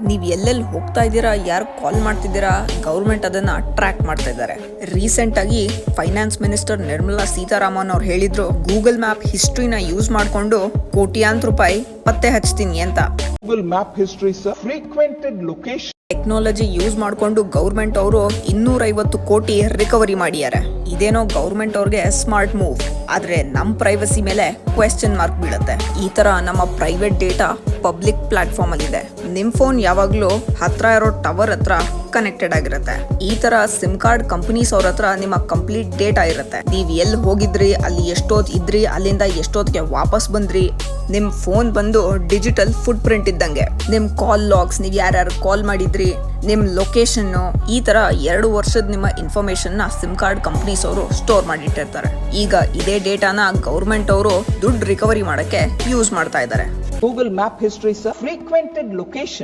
ನೀವು ಎಲ್ಲೆಲ್ಲಿ ಹೋಗ್ತಾ ಇದ್ದೀರಾ, ಯಾರು ಕಾಲ್ ಮಾಡ್ತಿದ್ದೀರಾ, ಗೌರ್ಮೆಂಟ್ ಅದನ್ನ ಟ್ರ್ಯಾಕ್ ಮಾಡ್ತಾ ಇದ್ದಾರೆ. ರೀಸೆಂಟ್ ಆಗಿ ಫೈನಾನ್ಸ್ ಮಿನಿಸ್ಟರ್ ನಿರ್ಮಲಾ ಸೀತಾರಾಮನ್ ಅವ್ರು ಹೇಳಿದ್ರು, ಗೂಗಲ್ ಮ್ಯಾಪ್ ಹಿಸ್ಟ್ರಿನ ಯೂಸ್ ಮಾಡಿಕೊಂಡು ಕೋಟ್ಯಾಂತರ ರೂಪಾಯಿ ಪತ್ತೆ ಹಚ್ತೀನಿ ಅಂತ. Google Map History is a frequented location. Technology use ಮಾಡಿಕೊಂಡು ಗೌರ್ಮೆಂಟ್ ಅವರು 250 ಕೋಟಿ ರಿಕವರಿ ಮಾಡಿದ್ದಾರೆ. ಇದೇನೋ ಗೌರ್ಮೆಂಟ್ ಅವ್ರಿಗೆ ಸ್ಮಾರ್ಟ್ ಮೂವ್, ಆದ್ರೆ ನಮ್ ಪ್ರೈವಸಿ ಮೇಲೆ ಕ್ವೆಶ್ಚನ್ ಮಾರ್ಕ್ ಬೀಳುತ್ತೆ. ಈ ತರ ನಮ್ಮ ಪ್ರೈವೇಟ್ ಡೇಟಾ ಪಬ್ಲಿಕ್ ಪ್ಲಾಟ್ಫಾರ್ಮ್ ಅಲ್ಲಿ ಇದೆ. ನಿಮ್ ಫೋನ್ ಯಾವಾಗ್ಲೂ ಹತ್ರ ಇರೋ ಟವರ್ ಹತ್ರ ಕನೆಕ್ಟೆಡ್ ಆಗಿರುತ್ತೆ. ಈ ತರ ಸಿಮ್ ಕಾರ್ಡ್ ಕಂಪನೀಸ್ ಅವ್ರ ಹತ್ರ ನಿಮ್ಮ ಕಂಪ್ಲೀಟ್ ಡೇಟಾ ಇರುತ್ತೆ. ನೀವ್ ಎಲ್ಲಿ ಹೋಗಿದ್ರಿ, ಅಲ್ಲಿ ಎಷ್ಟೊತ್ ಇದ್ರಿ, ಅಲ್ಲಿಂದ ಎಷ್ಟೊತ್ತಿಗೆ ವಾಪಸ್ ಬಂದ್ರಿ. ನಿಮ್ ಫೋನ್ ಬಂದು ಡಿಜಿಟಲ್ ಫುಟ್ ಪ್ರಿಂಟ್ ಇದ್ದಂಗೆ. ನಿಮ್ ಕಾಲ್ ಲಾಗ್ಸ್, ನೀವ್ ಯಾರ್ಯಾರು ಕಾಲ್ ಮಾಡಿದ್ರಿ, ನಿಮ್ ಲೊಕೇಶನ್, ಈ ತರ 2 ವರ್ಷದ ನಿಮ್ಮ ಇನ್ಫಾರ್ಮೇಶನ್ ನ ಸಿಮ್ ಕಾರ್ಡ್ ಕಂಪನೀಸ್ ಅವರು ಸ್ಟೋರ್ ಮಾಡಿಟ್ಟಿರ್ತಾರೆ. ಈಗ ಇದೇ ಡೇಟಾನ ಗೌರ್ಮೆಂಟ್ ಅವರು ದುಡ್ಡು ರಿಕವರಿ ಮಾಡಕ್ಕೆ ಯೂಸ್ ಮಾಡ್ತಾ ಇದ್ದಾರೆ. Google Map History is a frequented location.